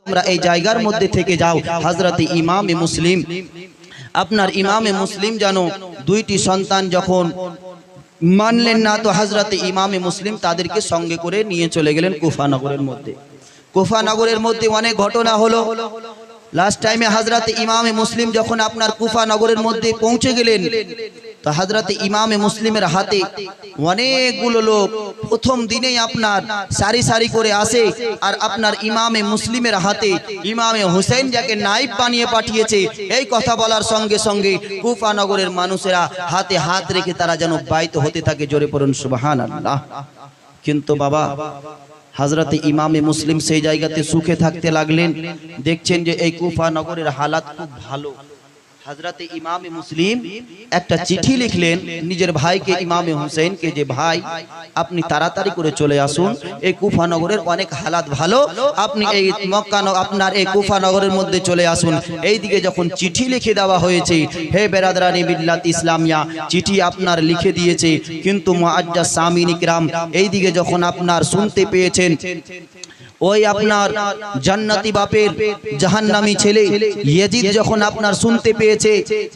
তোমরা এই জায়গার মধ্যে থেকে যাও। হযরত ইমামে মুসলিম আপনার ইমামে মুসলিম জানো দুইটি সন্তান যখন মানলেন না, তো হযরত ইমামে মুসলিম তাদেরকে সঙ্গে করে নিয়ে চলে গেলেন কুফা নগরের মধ্যে। কুফা নগরের মধ্যে অনেক ঘটনা হলো। লাস্ট টাইমে হযরত ইমামে মুসলিম যখন আপনার কুফা নগরের মধ্যে পৌঁছে গেলেন, তো হযরত ইমামে মুসলিমের হাতে অনেকগুলো লোক প্রথম দিনেই আপনার সারি সারি করে আসে, আর আপনার ইমামে মুসলিমের হাতে ইমামে হুসাইন যাকে নায়েব বানিয়ে পাঠিয়েছে এই কথা বলার সঙ্গে সঙ্গে কুফা নগরের মানুষেরা হাতে হাত রেখে তারা যেন বাইত হতে থাকে। জোরে পড়ুন সুবহানাল্লাহ। কিন্তু বাবা হযরত ইমামে মুসলিম সেই জায়গাতে সুখে থাকতে লাগলেন। দেখছেন যে এই কুফা নগরের হালাত খুব ভালো। হযরত ইমামে মুসলিম একটা চিঠি লিখলেন নিজের ভাইকে ইমামে হুসাইনকে, যে ভাই আপনি তাড়াতাড়ি করে চলে আসুন, এই কুফা নগরের অনেক হালাত ভালো, আপনি এই মক্কা আপনার এই কুফা নগরের মধ্যে চলে আসুন। এইদিকে যখন চিঠি লিখে দেওয়া হয়েছে, হে বেরাদরানি মিল্লাত ইসলামিয়া, চিঠি আপনার লিখে দিয়েছে, কিন্তু মুআজ্জাজ সামিন ইকরাম এইদিকে যখন আপনার শুনতে পেয়েছেন ওই আপনার জান্নাতি বাপের জাহান্নামী ছেলে ইয়াজিদ যখন আপনার শুনতে পেয়েছে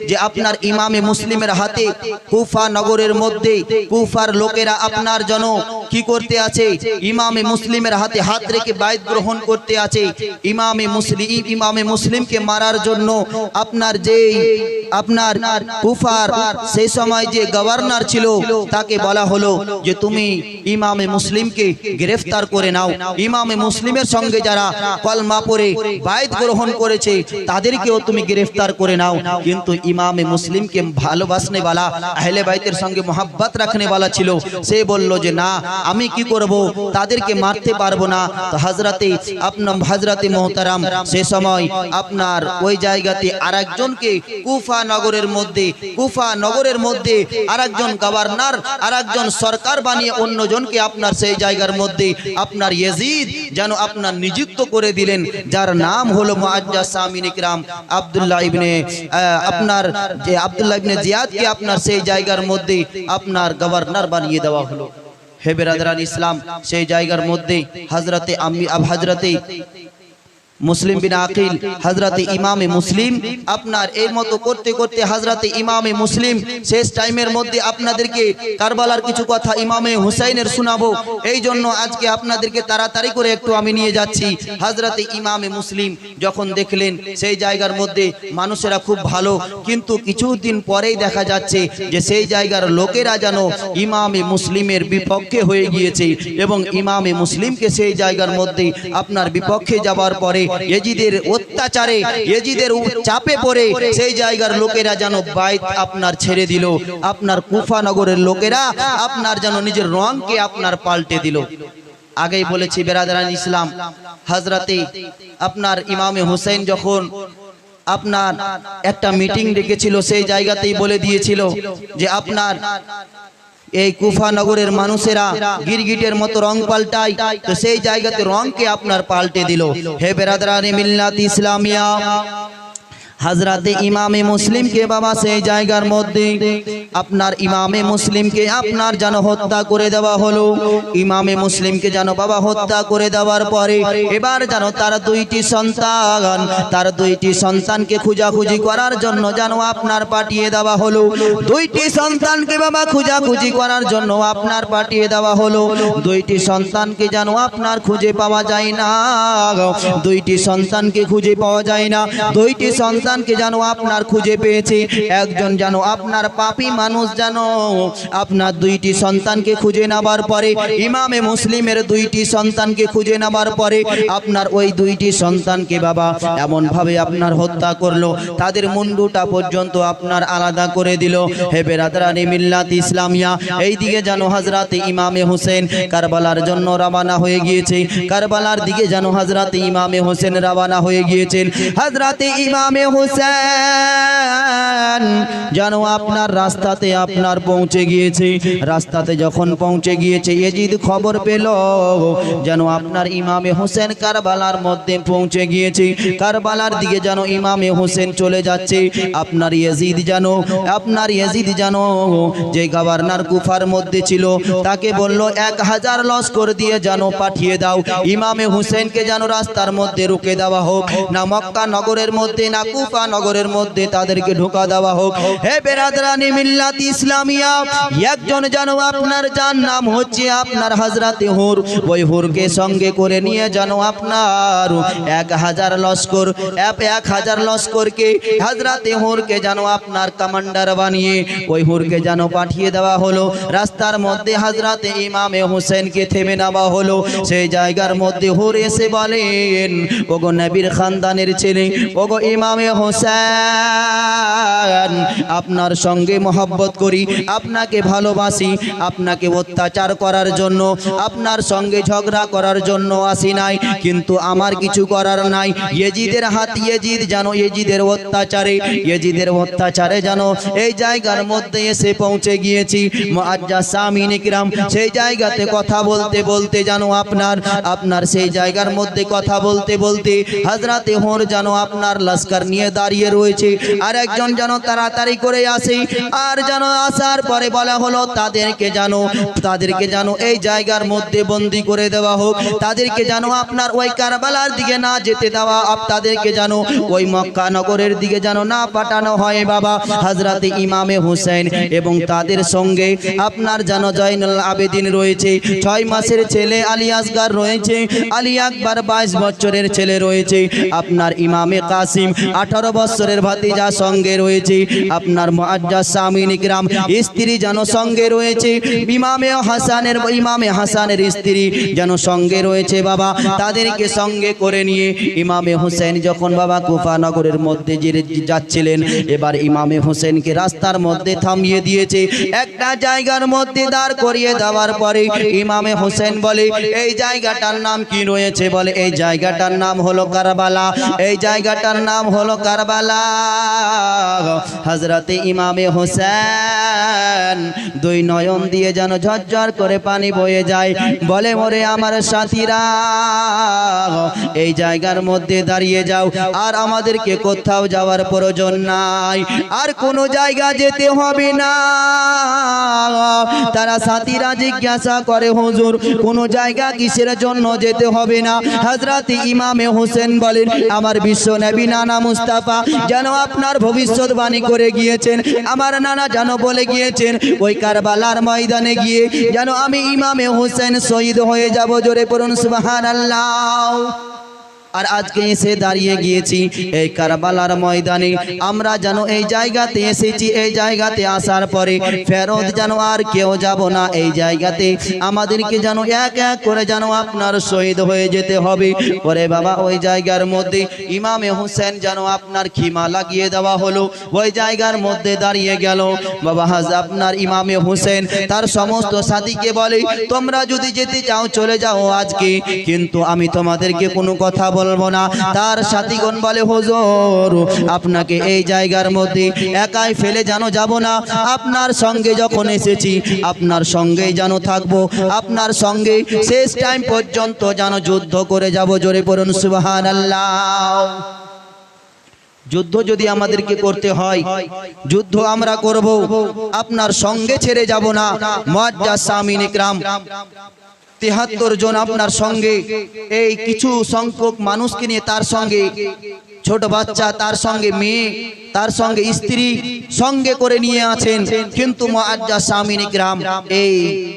যে আপনার ইমামে মুসলিমের হাতে কুফা নগরের মধ্যে কুফার লোকেরা আপনার জন্য কি করতে আছে, ইমামে মুসলিমের হাতে হাত রেখে বাইত গ্রহণ করতে আছে, ইমামে মুসলিমকে মারার জন্য আপনার যে আপনার কুফার সেই সময় যে গভর্নর ছিল তাকে বলা হলো যে তুমি ইমামে মুসলিমকে গ্রেফতার করে নাও, ইমামে মুসলিমের সঙ্গে যারা কলমা পড়ে বাইত গ্রহণ করেছে তাদেরকেও তুমি গ্রেফতার করে নাও। কিন্তু ইমামে মুসলিমকে ভালোবাসনে वाला আহলে বাইতের সঙ্গে মোহাব্বত রাখনে वाला ছিল, সে বলল যে না, আমি কি করব, তাদেরকে মারতে পারবো না। তো হযরতে মুহতারাম সে সময় আপনার ওই জায়গাতে আরেকজনকে কুফা নগরের মধ্যে আরেকজন গভর্নর আরেকজন সরকার বানিয়ে অন্যজনকে আপনার সেই জায়গার মধ্যে আপনার ইয়াজিদ যেন আপনার নিযুক্ত করে দিলেন, যার নাম হলো মুআজ্জাজ সামিন ইকরাম আব্দুল্লাহ ইবনে জিয়াদকে আপনার সেই জায়গার মধ্যে আপনার গভর্নর বানিয়ে দেওয়া হলো। হে বেরাদরান ইসলাম, সেই জায়গার মধ্যে হযরতে মুসলিম বিন আকিল হযরতে ইমামে মুসলিম আপনার এই মতো করতে করতে হযরতে ইমামে মুসলিম শেষ টাইমের মধ্যে আপনাদেরকে কারবালার কিছু কথা ইমামে হুসাইনের শোনাবো, এই জন্য আজকে আপনাদেরকে তাড়াতাড়ি করে একটু আমি নিয়ে যাচ্ছি। হযরতে ইমামে মুসলিম যখন দেখলেন সেই জায়গার মধ্যে মানুষেরা খুব ভালো, কিন্তু কিছুদিন পরেই দেখা যাচ্ছে যে সেই জায়গার লোকেরা যেন ইমামে মুসলিমের বিপক্ষে হয়ে গিয়েছে, এবং ইমামে মুসলিমকে সেই জায়গার মধ্যে আপনার বিপক্ষে যাবার পরে ইয়াজিদের অত্যাচারে ইয়াজিদের চাপে পড়ে সেই জায়গার লোকেরা যেন বাইত আপনার ছেড়ে দিল, আপনার কুফা নগরের লোকেরা আপনার যেন নিজের রংকে আপনার পাল্টে দিল। আগেই বলেছি বেরাদরান ইসলাম, হযরতে আপনার ইমামে হুসাইন যখন আপনার একটা মিটিং ডেকেছিল সেই জায়গাতেই বলে দিয়েছিল যে আপনার এই কুফা নগরের মানুষেরা গিরগিটের মতো রং পাল্টায়, তো সেই জায়গাতে রংকে আপনার পাল্টে দিল। হে বেরাদরানি মিল্লাত ইসলামিয়া, হযরতে ইমামে মুসলিমকে বাবা সেই জায়গার মধ্যে আপনার ইমামে মুসলিমকে আপনার যেন হত্যা করে দেওয়া হলো। ইমামে মুসলিমকে যেন বাবা হত্যা করে দেওয়ার পরে এবার যেন তার দুইটি সন্তানকে খুঁজাখুঁজি করার জন্য যেন আপনার পাঠিয়ে দেওয়া হলো। দুইটি সন্তানকে বাবা খুঁজাখুঁজি করার জন্য আপনার পাঠিয়ে দেওয়া হলো। দুইটি সন্তানকে যেন আপনার খুঁজে পাওয়া যায় না, দুইটি সন্তানকে খুঁজে পাওয়া যায় না। দুইটি সন্তানকে যেন আপনার খুঁজে পেয়েছে, একজন যেন আপনার পাপী মানুষ যেন আপনার দুইটি সন্তানকে খুঁজে নেবার পরে ইমামে মুসলিমের দুইটি সন্তানকে খুঁজে নেবার পরে আপনার ওই দুইটি সন্তানকে বাবা এমন ভাবে আপনার হত্যা করলো, তাদের মুন্ডুটা পর্যন্ত আপনার আলাদা করে দিল। হে বেরাদরানি মিল্লাত ইসলামিয়া, এইদিকে যেন হযরতে ইমামে হুসেন কারবালার জন্য রওনা হয়ে গিয়েছে, কারবালার দিকে যেন হযরতে ইমামে হোসেন রওনা হয়ে গিয়েছেন। হযরতে ইমামে হুসেন যেন আপনার রাস্তাতে আপনার পৌঁছে গিয়েছে। রাস্তাতে যখন পৌঁছে গিয়েছে ইয়াজিদ খবর পেল যেন আপনার ইমামে হোসেন কারবালার মধ্যে পৌঁছে গিয়েছে। কারবালার দিকে যেন ইমামে হোসেন চলে যাচ্ছে। আপনার ইয়াজিদ যেন যে গভর্নর কুফার মধ্যে ছিল তাকে বলল 1000 লস্কর দিয়ে যেন পাঠিয়ে দাও, ইমামে হোসেনকে যেন রাস্তার মধ্যে রুকে দেওয়া হোক, না মক্কা নগরের মধ্যে না কুফা নগরের মধ্যে তাদেরকে ঢোকা দেওয়া হোক। হে বেরাদরানি মিল্লাত ইসলামিয়া, একজন যেন আপনার যার নাম হচ্ছে আপনার হযরতে হুর, ওই হুরকে সঙ্গে করে নিয়ে যেন আপনার 1000 লস্করকে হযরতে হুরকে যেন আপনার কমান্ডার বানিয়ে ওই হুরকে যেন পাঠিয়ে দেওয়া হলো। রাস্তার মধ্যে হযরতে ইমামে হোসেনকে থেমে নেওয়া হলো। সেই জায়গার মধ্যে হুর এসে বলেন, ওগো নবীর খানদানের ছেলে, ওগো ইমামে হোসেন, আপনার সঙ্গে মহব্বত করি, আপনাকে ভালোবাসি, আপনাকে অত্যাচার করার জন্য, আপনার সঙ্গে ঝগড়া করার জন্য আসি নাই, কিন্তু আমার কিছু করার নাই। ইয়াজিদের হাত, ইয়াজিদের অত্যাচারে যেন এই জায়গার মধ্যে এসে পৌঁছে গিয়েছি। মুআজ্জাজ সামিন ইকরাম, সেই জায়গাতে কথা বলতে বলতে যেন আপনার সেই জায়গার মধ্যে কথা বলতে বলতে হযরতে হুর যেন আপনার লস্কর নিয়ে দাঁড়িয়ে রয়েছে। আর একজন যেন তাড়াতাড়ি করে আসে, আর যেন আসার পরে বলা হলো তাদেরকে যেন এই জায়গার মধ্যে বন্দী করে দেওয়া হোক, তাদেরকে যেন আপনার ওই কারবালার দিকে না যেতে দেওয়া, তাদেরকে যেন ওই মক্কা নগরের দিকে যেন না পাঠানো হয়। বাবা হযরতে ইমামে হোসেন এবং তাদের সঙ্গে আপনার যেন জয়নুল আবেদিন রয়েছে, 6 মাসের ছেলে আলী আসগার রয়েছে, আলী আকবর 22 বছরের ছেলে রয়েছে, আপনার ইমামে কাসিম 18 বছরের ভাতিজা সঙ্গে রয়েছে, আপনার মুআজ্জাজ সামিন ইকরাম স্ত্রী যেন সঙ্গে রয়েছে, ইমামে হাসানের স্ত্রী যেন সঙ্গে রয়েছে। বাবা তাদেরকে সঙ্গে করে নিয়ে ইমামে হোসেন যখন বাবা কুফা নগরের মধ্যে যাচ্ছিলেন, এবার ইমামে হোসেনকে রাস্তার মধ্যে থামিয়ে দিয়েছে। একটা জায়গার মধ্যে দাঁড় করিয়ে দেওয়ার পরে ইমামে হোসেন বলে, এই জায়গাটার নাম কি রয়েছে? বলে এই জায়গাটার নাম হলো কারবালা, এই জায়গাটার নাম হলো কারবালা। হযরতে ইমামে হোসেন 2 নয়ন দিয়ে যেন ঝরঝর করে পানি বয়ে যায়। বলে, মোরে আমার সাথীরা, এই জায়গার মধ্যে দাঁড়িয়ে যাও, আর আমাদেরকে কোথাও যাওয়ার প্রয়োজন নাই, আর কোনো জায়গা যেতে হবে না। তারা সাথীরা জিজ্ঞাসা করে, হুজুর কোনো জায়গা কিসের জন্য যেতে হবে না? হযরতে ইমামে হোসেন বলেন, আমার বিশ্ব নবী নানা মুস্তাফা যেন আপনার ভবিষ্যৎবাণী করে গিয়েছেন, আমার নানা যেন বলে গিয়েছেন ওই কারবালার ময়দানে গিয়ে যেন আমি ইমামে হোসেন শহীদ হয়ে যাব। জোরে পড়ুন সুবহানাল্লাহ। আর আজকে এসে দাঁড়িয়ে গিয়েছি এই কারবালার ময়দানে। আমরা যেন এই জায়গাতে এসেছি, এই জায়গাতে আসার পরে ফেরত যেন আর কেউ যাব না। এই জায়গাতে আমাদেরকে যেন এক এক করে যেন আপনার শহীদ হয়ে যেতে হবে। পরে বাবা ওই জায়গার মধ্যে ইমামে হোসেন যেন আপনার খিমা লাগিয়ে দেওয়া হলো, ওই জায়গার মধ্যে দাঁড়িয়ে গেল। বাবা আপনার ইমামে হোসেন তার সমস্ত সাথীকে বলে, তোমরা যদি যেতে চাও চলে যাও আজকে, কিন্তু আমি তোমাদেরকে কোনো কথা বলবো না। তার সাথীগণ বলে, হুজুর আপনাকে এই জায়গার মধ্যে একাই ফেলে যেন যাব না, আপনার সঙ্গে যখন এসেছি আপনার সঙ্গেই যেন থাকবো, আপনার সঙ্গে শেষ টাইম পর্যন্ত যেন যুদ্ধ করে যাব। জোরে পড়ুন সুবহানাল্লাহ। যুদ্ধ যদি আমাদেরকে করতে হয়, যুদ্ধ আমরা করব, আপনার সঙ্গে ছেড়ে যাব না। মুআজ্জাজ সামিন ইকরাম 73 জন আপনার সঙ্গে, এই কিছু সংখ্যক মানুষকে নিয়ে, তার সঙ্গে ছোট বাচ্চা, তার সঙ্গে মেয়ে, তার সঙ্গে স্ত্রী সঙ্গে করে নিয়ে আছেন। কিন্তু মুআজ্জাজ সামিন ইকরাম এই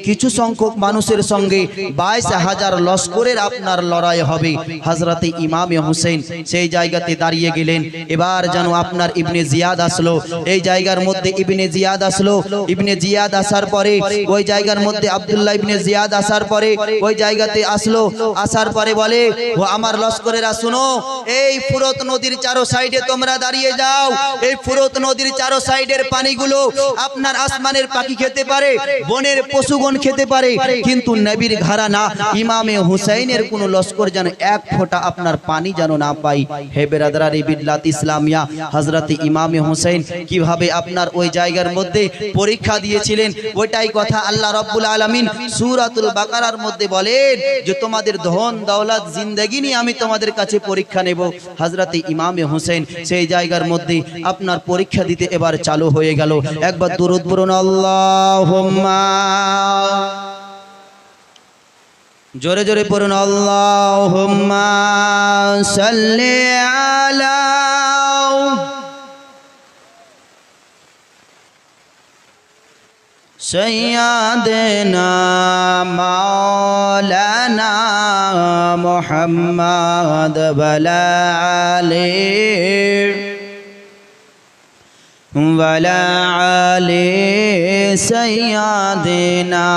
কিছু সংখ্যক মানুষের সঙ্গে 22,000 লস্করের আপনার লড়াই হবে। হযরতে ইমামে হোসেন সেই জায়গাতে দাঁড়িয়ে গেলেন। এবার যেন আপনার ইবনে জিয়াদ আসলো, এই জায়গার মধ্যে ইবনে জিয়াদ আসলো। ইবনে জিয়াদ আসার পরে ওই জায়গার মধ্যে আব্দুল্লাহ ইবনে জিয়াদ আসার পরে ওই জায়গাতে আসলো। আসার পরে বলে, ও আমার লস্করেরা শুনো, এই ফুরত নদীর চারো সাইডে তোমরা দাঁড়িয়ে যাও, এই ফুরত নদীর চারো সাইডের পানিগুলো আপনার আসমানের পাখি খেতে পারে, বনের পশুগণ খেতে পারে, কিন্তু নবীর ঘরানা ইমামে হুসাইনের কোনো লস্কর যেন এক ফোঁটা আপনার পানি যেন না পাই। হে বেরাদারে বিল্লাত ইসলামিয়া, হযরতে ইমামে হুসাইন কিভাবে আপনার ওই জায়গার মধ্যে পরীক্ষা দিয়েছিলেন, ওইটাই কথা আল্লাহ রাব্বুল আলামিন সূরাতুল বাকারার মধ্যে বলেন যে তোমাদের ধন দৌলত জিন্দেগি নিয়ে আমি তোমাদের কাছে পরীক্ষা নেব। হযরতে ইমামে হুসাইন সেই জায়গার মধ্যে আপনার পরীক্ষা দিতে এবার চালু হয়ে গেল। একবার দুরূদ পড়ুন, আল্লাহুম্মা, জোরে জোরে পড়ুন, আল্লাহুম্মা সাল্লি আলা সৈয়দনা মাওলানা মুহাম্মদ ওয়ালা আলি সৈয়দনা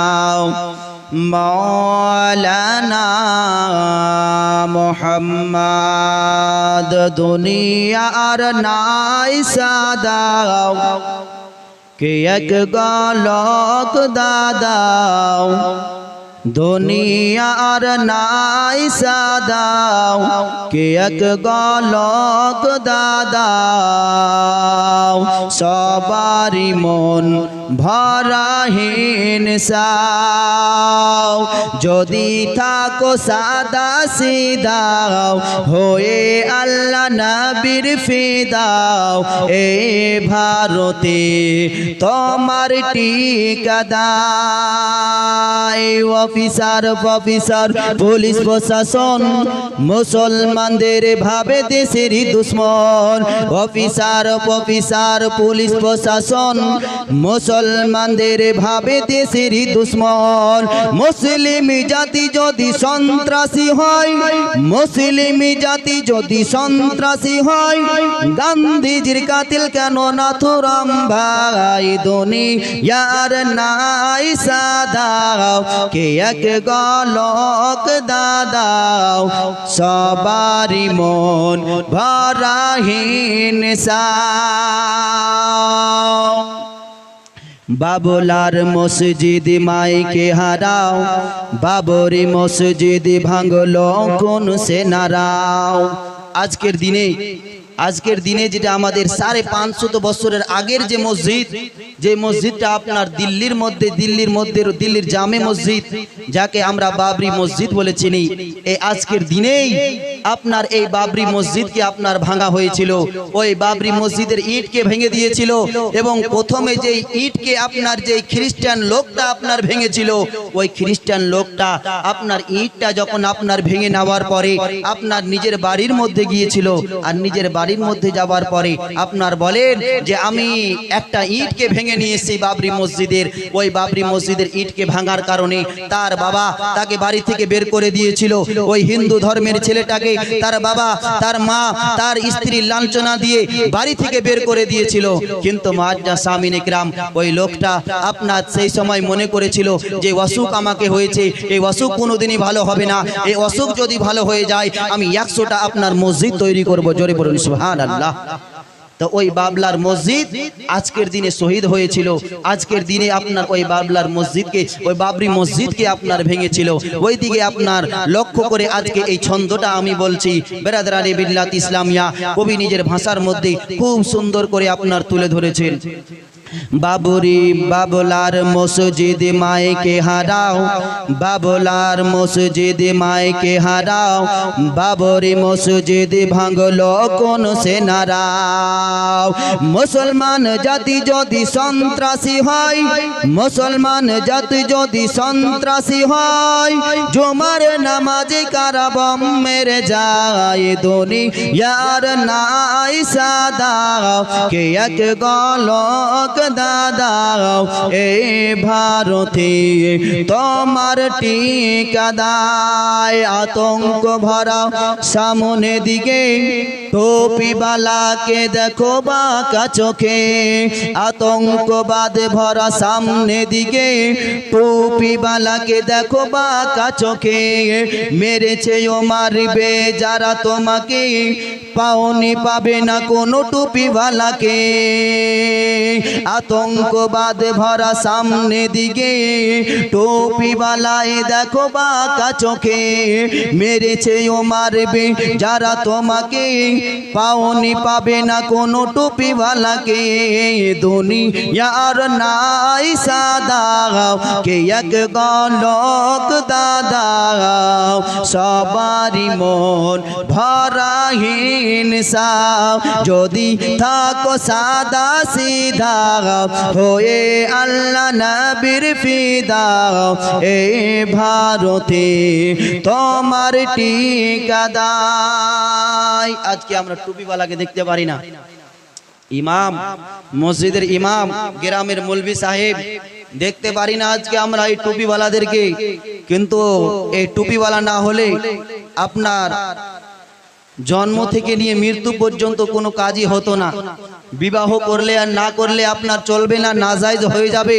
মাওলানা মুহাম্মদ। দুনিয়ার নাই সাদাও কে এক গলক দাদাও, দুনিয়ার নাই সাদাও কে এক গলক দাদাও, সবারি মন ভরাহীন সাও, যদি থাকো সাদা সিদাও হয়ে আল্লাহ নবীর ফিদাও, এ ভারতে তোমার ঠিকাদার। অফিসার প্রফেসর পুলিশ প্রশাসন মুসলমানদের ভাবে দেশের দুশ্মন। অফিসার প্রফেসর পুলিশ প্রশাসন মুসলমানদের ভাবে দেশের দুশ্মন। মুসলিম জাতি যদি সন্ত্রাসী হয়, মুসলিম জাতি যদি সন্ত্রাসী হয়, গান্ধীজির কাতিল কেন নাথুরাম ভাই। দুনিয়ার নাই সাদাও কে এক গলক দাদাও, সবারি মন ভরাহীন সাও। বাবলার মসজিদ মাইকে হারাও, বাবরি মসজিদ ভাঙলো কোন সেনারাও। আজকের দিনে যেটা আমাদের 550 বছরের আগের যে মসজিদটা আপনার দিল্লির জামে মসজিদ, যাকে আমরা বাবরি মসজিদ বলে চিনি, এই আজকের দিনেই আপনার এই বাবরি মসজিদকে আপনার ভাঙা হয়েছিল। ওই বাবরি মসজিদের ইটকে ভেঙে দিয়েছিল, এবং প্রথমে যে ইটকে আপনার যে খ্রিস্টান লোকটা আপনার ভেঙেছিল, ওই খ্রিস্টান লোকটা আপনার ইটটা যখন আপনার ভেঙে নেওয়ার পরে আপনার নিজের বাড়ির মধ্যে গিয়েছিল, আর নিজের বাড়ির মধ্যে যাওয়ার পরে আপনার বলেন যে আমি একটা ইটকে ভেঙে নিয়ে এসেছি বাবরি মসজিদের। ওই বাবরি মসজিদের ইটকে ভাঙার কারণে তার বাবা তাকে বাড়ি থেকে বের করে দিয়েছিল। ওই হিন্দু ধর্মের ছেলেটাকে তার বাবা, তার মা, তার স্ত্রী লাঞ্ছনা দিয়ে বাড়ি থেকে বের করে দিয়েছিল। কিন্তু মুআজ্জা সামিন ইকরাম, ওই লোকটা আপনার সেই সময় মনে করেছিল যে অসুখ আমাকে হয়েছে, এই অসুখ কোনোদিনই ভালো হবে না, এই অসুখ যদি ভালো হয়ে যায় আমি 100টা আপনার মসজিদ তৈরি করব। জোরে বলুন সুবহানাল্লাহ। তো ওই বাবলার মসজিদ আজকের দিনে শহীদ হয়েছিল। আজকের দিনে আপনার ওই বাবলার মসজিদকে, ওই বাবরি মসজিদকে আপনার ভেঙেছিল। ওই দিকে আপনার লক্ষ্য করে আজকে এই ছন্দটা আমি বলছি। বেরাদারানে বিল্লাত ইসলামিয়া কবি নিজের ভাষার মধ্যে খুব সুন্দর করে আপনার তুলে ধরেছেন। বাবরি বাবলার মসজিদ মাইকে হারাও, বাবলার মসজিদ মাইকে হারাও, বাবরি মসজিদ ভাঙলো কোন সেনারাও। মুসলমান জাতি যদি সন্ত্রাসী হয়, মুসলমান জাতি যদি সন্ত্রাসী হয়, জুমার নামাজে কারা বম মেরে যায়। দুনিয়ার নাই সাদাও কে এক গলক দাদাও, এ ভারতে তোমার ঠিকাদার। আতঙ্ক ভরা সামনে দিকে টুপিওয়ালাকে দেখো বাঁকা চোখে, আতঙ্কবাদ ভরা সামনে দিকে। টুপিওয়ালাকে দেখো বাঁকা চোখে, মেরেছে ও মারবে যারা তোমাকে, পাওনি পাবে না কোনো টুপিওয়ালাকে। আতঙ্কবাদ ভরা সামনে দিকে, টুপিওয়ালায় দেখো বাঁকা চোখে, মেরেছে ও মারবে যারা তোমাকে, পাওনি পাবে না কোনো টুপিওয়ালাকে। দুনিয়ার নাই সাদা কে এক গলক দাদা, সবারই মন ভরা হিংসা। যদি থাকো সাদা সিধা হয়ে আল্লাহ নবীর ফিদা, এ ভারতে তোমার ঠিকাদার। আজকে আমরা টুপিওয়ালাকে দেখতে পারি না। ইমাম, মসজিদের ইমাম, গ্রামের মৌলভী সাহেব দেখতে পারি না আজকে আমরা এই টুপিওয়ালাদেরকে। কিন্তু এই টুপিওয়ালা না হলে আপনার জন্ম থেকে নিয়ে মৃত্যু পর্যন্ত কোনো কাজই হতো না। বিবাহ করলে আর না করলে আপনার চলবে না, নাজায়েজ হয়ে যাবে।